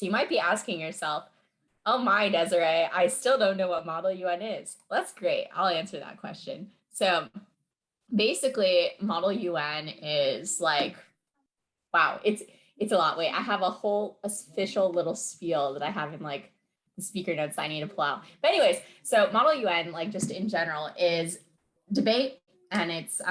So you might be asking yourself, oh my, Desiree, I still don't know what Model UN is. Well, that's great. I'll answer that question. So basically, Model UN is like, wow, it's a lot. Wait, I have a whole official little spiel that I have in like the speaker notes that I need to pull out. But anyways, so Model UN, like just in general, is debate, and it's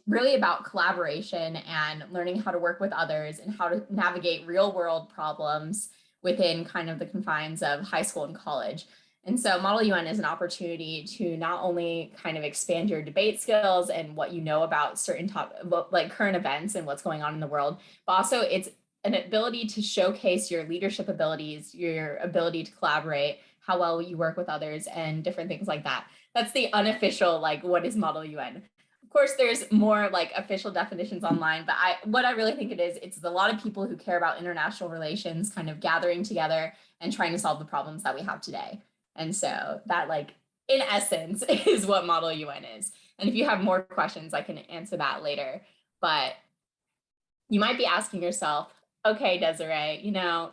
really about collaboration and learning how to work with others and how to navigate real world problems within kind of the confines of high school and college. And so Model UN is an opportunity to not only kind of expand your debate skills and what you know about certain like current events and what's going on in the world, but also it's an ability to showcase your leadership abilities, your ability to collaborate, how well you work with others, and different things like that. That's the unofficial, like, what is Model UN? Of course, there's more like official definitions online, but what I really think it is, it's a lot of people who care about international relations kind of gathering together and trying to solve the problems that we have today. And so that, like, in essence, is what Model UN is. And if you have more questions, I can answer that later. But you might be asking yourself, okay, Desiree,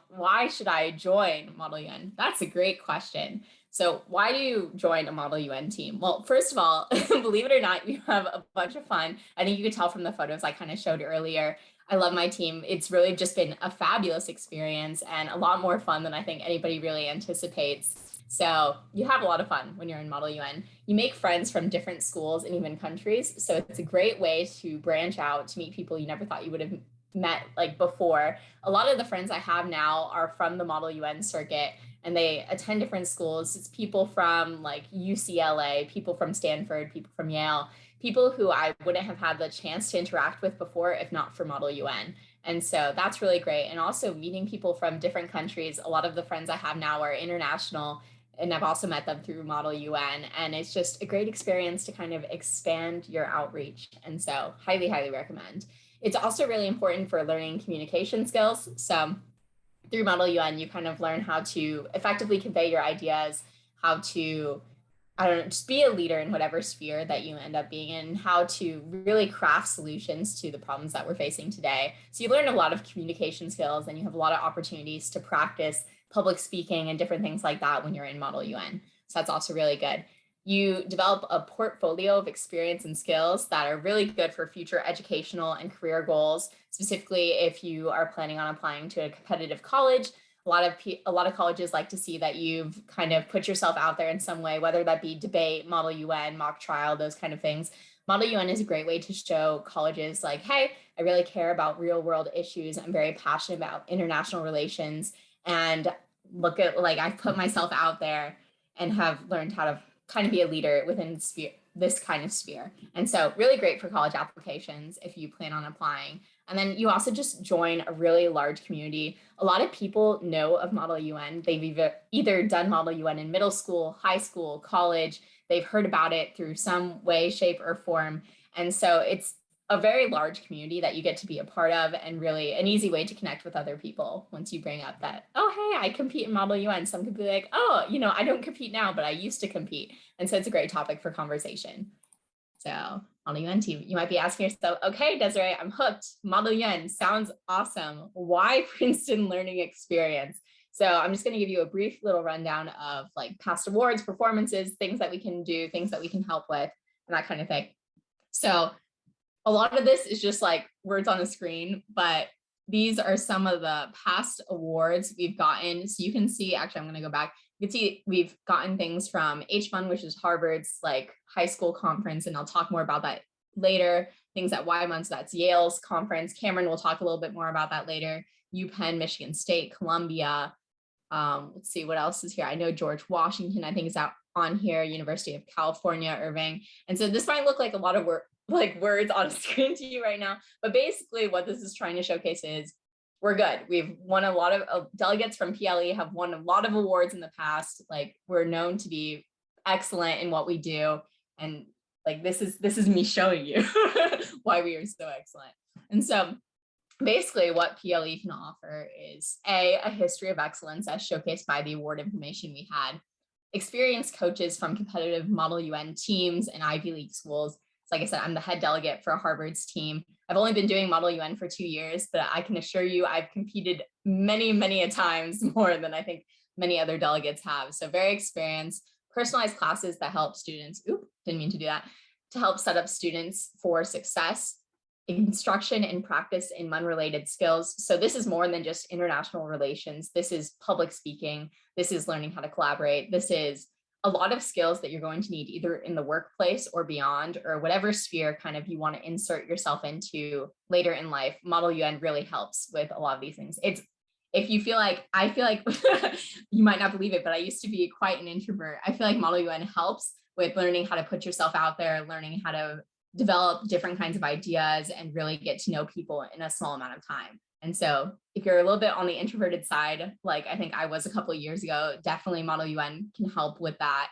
why should I join Model UN? That's a great question. So why do you join a Model UN team? Well, first of all, believe it or not, we have a bunch of fun. I think you could tell from the photos I kind of showed earlier. I love my team. It's really just been a fabulous experience and a lot more fun than I think anybody really anticipates. So you have a lot of fun when you're in Model UN. You make friends from different schools and even countries. So it's a great way to branch out, to meet people you never thought you would have met like before. A lot of the friends I have now are from the Model UN circuit, and they attend different schools. It's people from like UCLA, people from Stanford, people from Yale, people who I wouldn't have had the chance to interact with before if not for Model UN. And so that's really great. And also meeting people from different countries. A lot of the friends I have now are international, and I've also met them through Model UN. And it's just a great experience to kind of expand your outreach. And so highly, highly recommend. It's also really important for learning communication skills. So through Model UN, you kind of learn how to effectively convey your ideas, how to, I don't know, just be a leader in whatever sphere that you end up being in, how to really craft solutions to the problems that we're facing today. So you learn a lot of communication skills, and you have a lot of opportunities to practice public speaking and different things like that when you're in Model UN. So that's also really good. You develop a portfolio of experience and skills that are really good for future educational and career goals. Specifically, if you are planning on applying to a competitive college, a lot of colleges like to see that you've kind of put yourself out there in some way, whether that be debate, Model UN, mock trial, those kind of things. Model UN is a great way to show colleges like, hey, I really care about real world issues. I'm very passionate about international relations, and look at, like, I've put myself out there and have learned how to kind of be a leader within this kind of sphere. And so really great for college applications if you plan on applying. And then you also just join a really large community. A lot of people know of Model UN. They've either done Model UN in middle school, high school, college. They've heard about it through some way, shape, or form. And so it's a very large community that you get to be a part of, and really an easy way to connect with other people once you bring up that, oh, hey, I compete in Model UN. Some could be like, oh, I don't compete now, but I used to compete. And so it's a great topic for conversation. So Model UN team, you might be asking yourself, okay, Desiree, I'm hooked. Model UN sounds awesome. Why Princeton Learning Experience? So I'm just going to give you a brief little rundown of like past awards, performances, things that we can do, things that we can help with, and that kind of thing. So a lot of this is just like words on a screen, but these are some of the past awards we've gotten. So you can see, actually, I'm going to go back. You can see we've gotten things from HMUN, which is Harvard's like high school conference, and I'll talk more about that later. Things at YMUN, so that's Yale's conference. Cameron will talk a little bit more about that later. UPenn, Michigan State, Columbia. Let's see what else is here. I know George Washington, I think, is out on here. University of California, Irving. And so this might look like a lot of work, like words on a screen to you right now, but basically what this is trying to showcase is we're good. We've won a lot of delegates from PLE have won a lot of awards in the past. Like, we're known to be excellent in what we do, and like this is me showing you why we are so excellent. And so basically what PLE can offer is a history of excellence as showcased by the award information we had, experienced coaches from competitive Model UN teams and Ivy League schools. like I said, I'm the head delegate for Harvard's team. I've only been doing Model UN for 2 years, but I can assure you I've competed many, many a times more than I think many other delegates have. So very experienced, personalized classes that help students, didn't mean to do that, to help set up students for success, instruction and practice in MUN related skills. So this is more than just international relations. This is public speaking. This is learning how to collaborate. This is a lot of skills that you're going to need either in the workplace or beyond, or whatever sphere kind of you want to insert yourself into later in life. Model UN really helps with a lot of these things. If you feel like, I feel like you might not believe it, but I used to be quite an introvert. I feel like Model UN helps with learning how to put yourself out there, learning how to develop different kinds of ideas and really get to know people in a small amount of time. And so if you're a little bit on the introverted side, like I think I was a couple of years ago, definitely Model UN can help with that.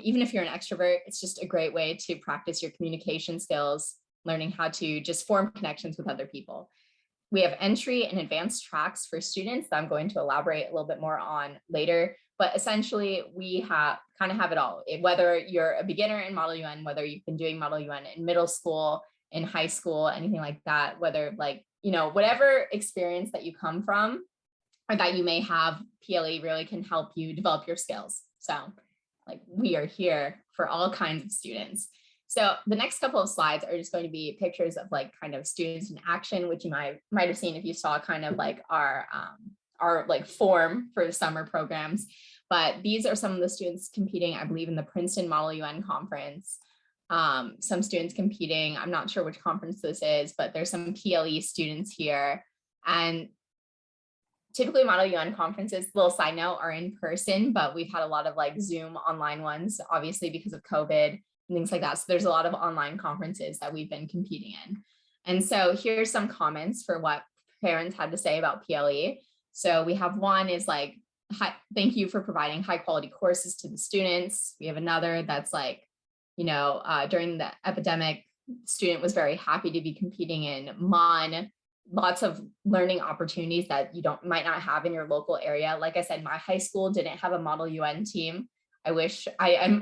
Even if you're an extrovert, it's just a great way to practice your communication skills, learning how to just form connections with other people. We have entry and advanced tracks for students that I'm going to elaborate a little bit more on later. But essentially, we have it all. Whether you're a beginner in Model UN, whether you've been doing Model UN in middle school, in high school, anything like that, whether whatever experience that you come from or that you may have, PLE really can help you develop your skills. So we are here for all kinds of students. So the next couple of slides are just going to be pictures of kind of students in action, which you might have seen if you saw kind of our form for summer programs. But these are some of the students competing, I believe, in the Princeton Model UN conference. Some students competing, I'm not sure which conference this is, but there's some PLE students here. And typically Model UN conferences, little side note, are in person, but we've had a lot of Zoom online ones, obviously because of COVID and things like that. So there's a lot of online conferences that we've been competing in. And so here's some comments for what parents had to say about PLE. So we have one is thank you for providing high quality courses to the students. We have another that's during the epidemic, student was very happy to be competing in MUN, lots of learning opportunities that you might not have in your local area. Like I said, my high school didn't have a Model UN team. I wish I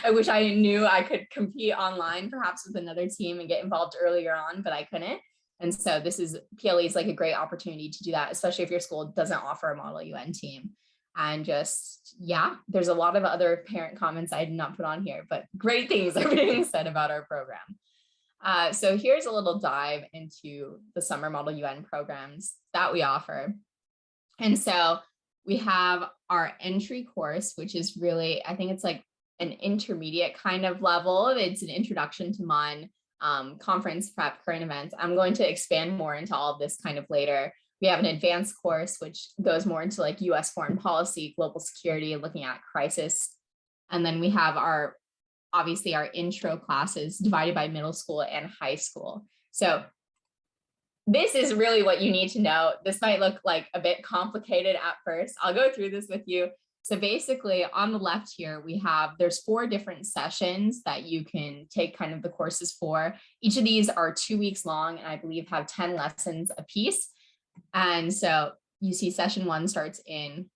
wish I knew I could compete online, perhaps with another team and get involved earlier on, but I couldn't. And so PLE is a great opportunity to do that, especially if your school doesn't offer a Model UN team. And there's a lot of other parent comments I did not put on here, but great things are being said about our program. So here's a little dive into the summer Model UN programs that we offer. And so we have our entry course, which is really, I think it's an intermediate kind of level. It's an introduction to MUN, conference prep, current events. I'm going to expand more into all of this kind of later. We have an advanced course, which goes more into US foreign policy, global security, looking at crisis. And then we have our intro classes divided by middle school and high school. So this is really what you need to know. This might look a bit complicated at first. I'll go through this with you. So basically on the left here, there's 4 different sessions that you can take kind of the courses for. Each of these are 2 weeks long and I believe have 10 lessons apiece. And so you see session 1 starts in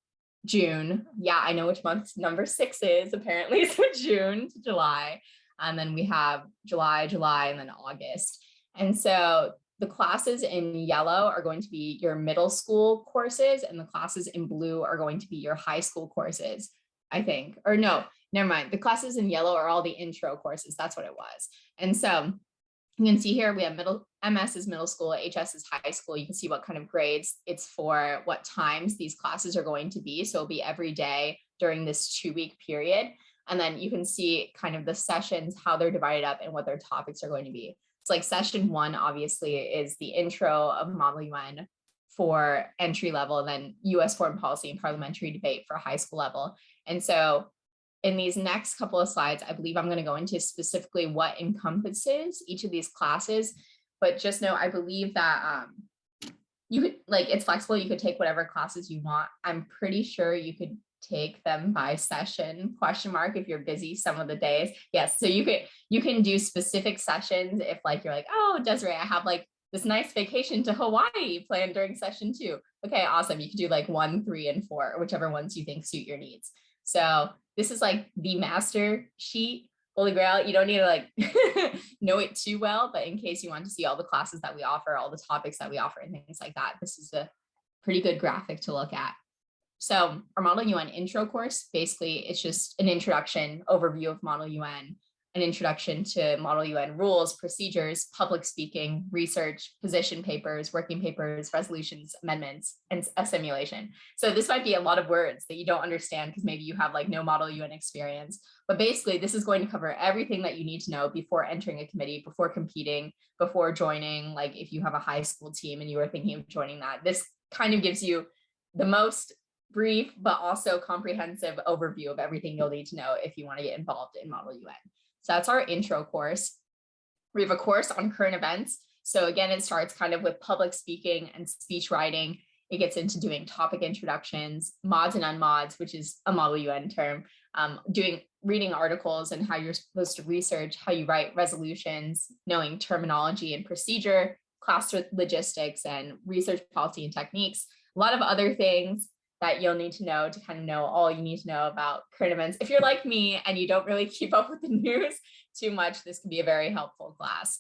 June. Yeah, I know which month number 6 is apparently. So June to July. And then we have July, and then August. And so the classes in yellow are going to be your middle school courses and the classes in blue are going to be your high school courses, I think. Or no, never mind. The classes in yellow are all the intro courses. That's what it was. And so you can see here we have MS is middle school, HS is high school. You can see what kind of grades it's for, what times these classes are going to be. So it'll be every day during this 2-week period. And then you can see kind of the sessions, how they're divided up and what their topics are going to be. It's session 1, obviously, is the intro of Model UN for entry level, and then US foreign policy and parliamentary debate for high school level. And so in these next couple of slides, I believe I'm going to go into specifically what encompasses each of these classes. But just know, I believe that you could, it's flexible. You could take whatever classes you want. I'm pretty sure you could take them by session, ? If you're busy some of the days. Yes, so you can do specific sessions if you're oh, Desiree, I have this nice vacation to Hawaii planned during session 2. Okay, awesome. You could do 1, 3, and 4, or whichever ones you think suit your needs. So this is the master sheet Holy Grail. You don't need to like know it too well, but in case you want to see all the classes that we offer, all the topics that we offer and things like that, this is a pretty good graphic to look at. So our Model UN intro course, basically it's just an introduction overview of Model UN, an introduction to Model UN rules, procedures, public speaking, research, position papers, working papers, resolutions, amendments, and a simulation. So this might be a lot of words that you don't understand because maybe you have like no Model UN experience, but basically this is going to cover everything that you need to know before entering a committee, before competing, before joining. Like if you have a high school team and you are thinking of joining that, this kind of gives you the most brief, but also comprehensive overview of everything you'll need to know if you want to get involved in Model UN. So that's our intro course. We have a course on current events. So again, it starts kind of with public speaking and speech writing. It gets into doing topic introductions, mods and unmods, which is a Model UN term, reading articles and how you're supposed to research, how you write resolutions, knowing terminology and procedure, class logistics and research policy and techniques, a lot of other things that you'll need to know to kind of know all you need to know about current events. If you're like me and you don't really keep up with the news too much, this can be a very helpful class.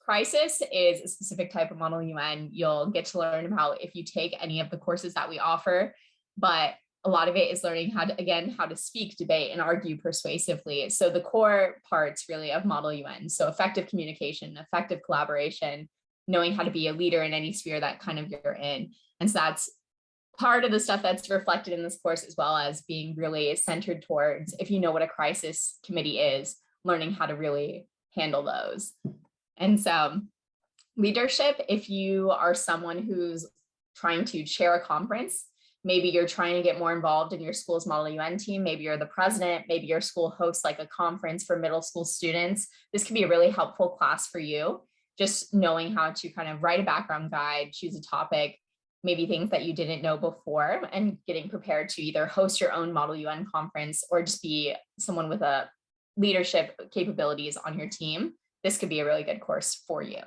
Crisis is a specific type of Model UN you'll get to learn about if you take any of the courses that we offer, but a lot of it is learning how to speak, debate, and argue persuasively. So the core parts really of Model UN, so effective communication, effective collaboration, knowing how to be a leader in any sphere that kind of you're in. And so that's part of the stuff that's reflected in this course, as well as being really centered towards, if you know what a crisis committee is, learning how to really handle those. And so leadership, if you are someone who's trying to chair a conference, maybe you're trying to get more involved in your school's Model UN team, maybe you're the president, maybe your school hosts like a conference for middle school students, this can be a really helpful class for you. Just knowing how to kind of write a background guide, choose a topic, maybe things that you didn't know before, and getting prepared to either host your own Model UN conference or just be someone with a leadership capabilities on your team. This could be a really good course for you.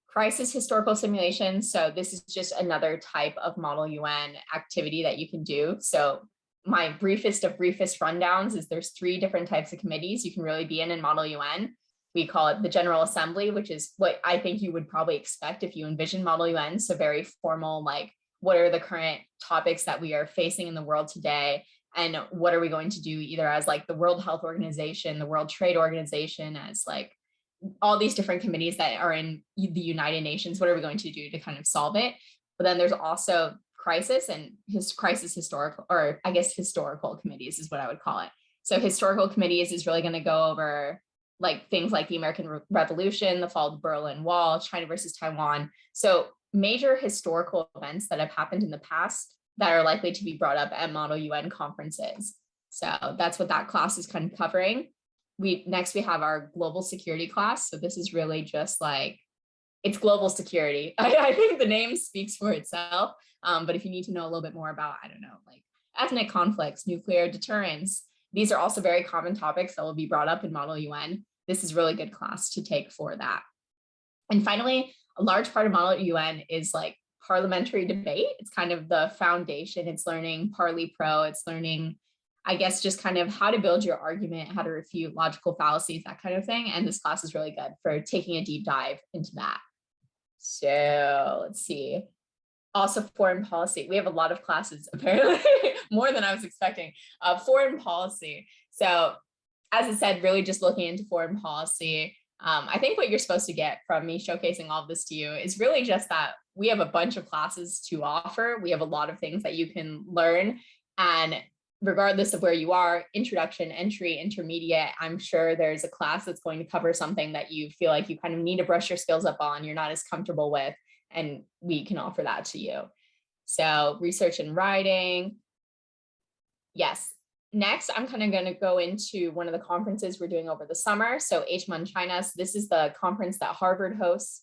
Crisis historical simulation. So this is just another type of Model UN activity that you can do. So my briefest of briefest rundowns is there's 3 different types of committees you can really be in Model UN. We call it the General Assembly, which is what I think you would probably expect if you envision Model UN. So very formal, like what are the current topics that we are facing in the world today? And what are we going to do either as like the World Health Organization, the World Trade Organization, as like all these different committees that are in the United Nations, what are we going to do to kind of solve it? But then there's also crisis and crisis historical, or I guess historical committees is what I would call it. So historical committees is really going to go over like things like the American Revolution, the fall of the Berlin Wall, China versus Taiwan. So major historical events that have happened in the past that are likely to be brought up at Model UN conferences. So that's what that class is kind of covering. Next we have our global security class. So this is really just like, it's global security. I think the name speaks for itself. But if you need to know a little bit more about, I don't know, like ethnic conflicts, nuclear deterrence, these are also very common topics that will be brought up in Model UN. This is a really good class to take for that. And finally, a large part of Model UN is like parliamentary debate. It's kind of the foundation. It's learning Parli Pro. It's learning, I guess, just kind of how to build your argument, how to refute logical fallacies, that kind of thing. And this class is really good for taking a deep dive into that. So let's see. Also foreign policy. We have a lot of classes, apparently, more than I was expecting. Foreign policy. So as I said, really just looking into foreign policy. I think what you're supposed to get from me showcasing all of this to you is really just that we have a bunch of classes to offer. We have a lot of things that you can learn. And regardless of where you are, introduction, entry, intermediate, I'm sure there's a class that's going to cover something that you feel like you kind of need to brush your skills up on, you're not as comfortable with, and we can offer that to you. So research and writing. Yes. Next, I'm kind of going to go into one of the conferences we're doing over the summer. So HMUN China. So this is the conference that Harvard hosts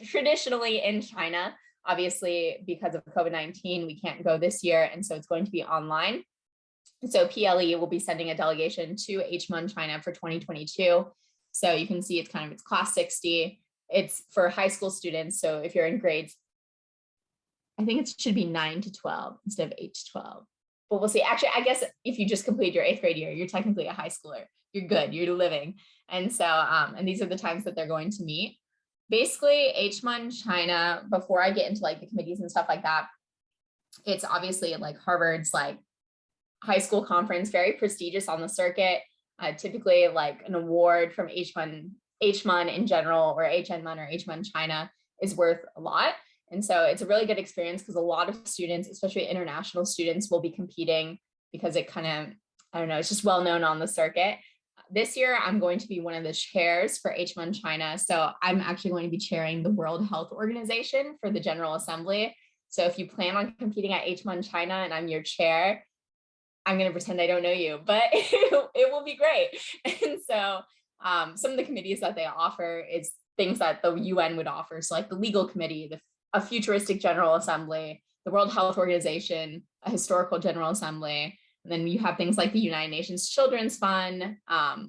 traditionally in China. Obviously, because of COVID-19, we can't go this year. And so it's going to be online. So PLE will be sending a delegation to HMUN China for 2022. So you can see it's kind of, it's class 60. It's for high school students. So if you're in grades, I think it should be 9 to 12 instead of 8 to 12. but we'll see. Actually, I guess if you just complete your 8th grade year, you're technically a high schooler. You're good, you're living. And so, and these are the times that they're going to meet. Basically, HMUN China, before I get into like the committees and stuff like that, it's obviously like Harvard's like high school conference, very prestigious on the circuit. Typically like an award from HMUN in general, or HNMUN or HMUN China is worth a lot. And so it's a really good experience because a lot of students, especially international students, will be competing because it kind of, I don't know, it's just well known on the circuit. This year, I'm going to be one of the chairs for HMUN China. So I'm actually going to be chairing the World Health Organization for the General Assembly. So if you plan on competing at HMUN China and I'm your chair, I'm going to pretend I don't know you, but it will be great. And so some of the committees that they offer is things that the UN would offer. So like the legal committee, a futuristic General Assembly, the World Health Organization, a historical General Assembly. And then you have things like the United Nations Children's Fund.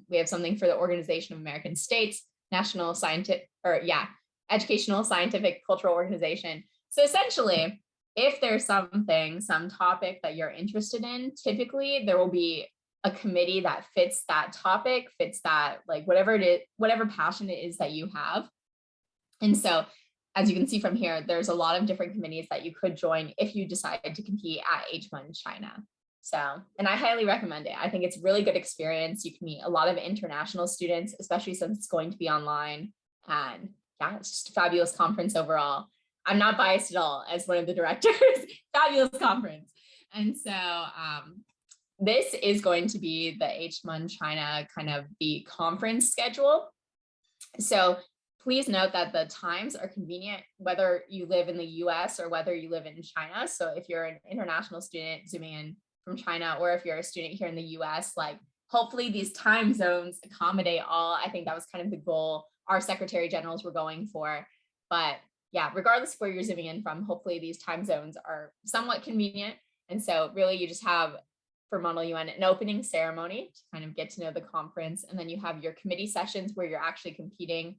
We have something for the Organization of American States, National Scientific, Educational, Scientific, Cultural Organization. So essentially, if there's some topic that you're interested in, typically there will be a committee that fits that topic, fits that, like whatever it is, whatever passion it is that you have. And so, as you can see from here, there's a lot of different committees that you could join if you decide to compete at HMUN China. So, and I highly recommend it. I think it's a really good experience. You can meet a lot of international students, especially since it's going to be online. And yeah, it's just a fabulous conference overall. I'm not biased at all as one of the directors. Fabulous conference. And so this is going to be the HMUN China kind of the conference schedule. So please note that the times are convenient, whether you live in the US or whether you live in China. So if you're an international student zooming in from China, or if you're a student here in the US, like hopefully these time zones accommodate all. I think that was kind of the goal our Secretary Generals were going for. But yeah, regardless of where you're zooming in from, hopefully these time zones are somewhat convenient. And so really you just have for Model UN an opening ceremony to kind of get to know the conference. And then you have your committee sessions where you're actually competing,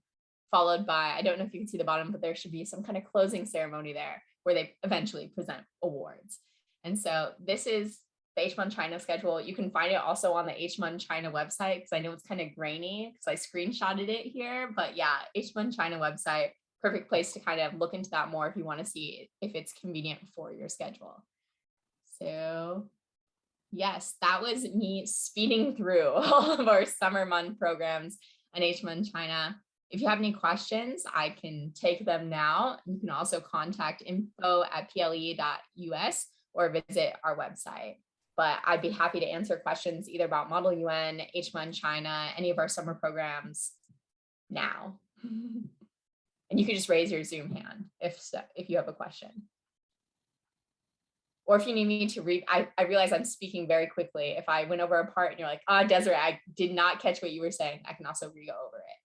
followed by, I don't know if you can see the bottom, but there should be some kind of closing ceremony there where they eventually present awards. And so this is the HMUN China schedule. You can find it also on the HMUN China website, because I know it's kind of grainy because I screenshotted it here. But yeah, HMUN China website, perfect place to kind of look into that more if you want to see if it's convenient for your schedule. So yes, that was me speeding through all of our summer MUN programs on HMUN China. If you have any questions, I can take them now. You can also contact info@ple.us or visit our website. But I'd be happy to answer questions either about Model UN, HMUN China, any of our summer programs now. And you can just raise your Zoom hand if you have a question. Or if you need me to read, I realize I'm speaking very quickly. If I went over a part and you're like, Desiree, I did not catch what you were saying, I can also re-go over it.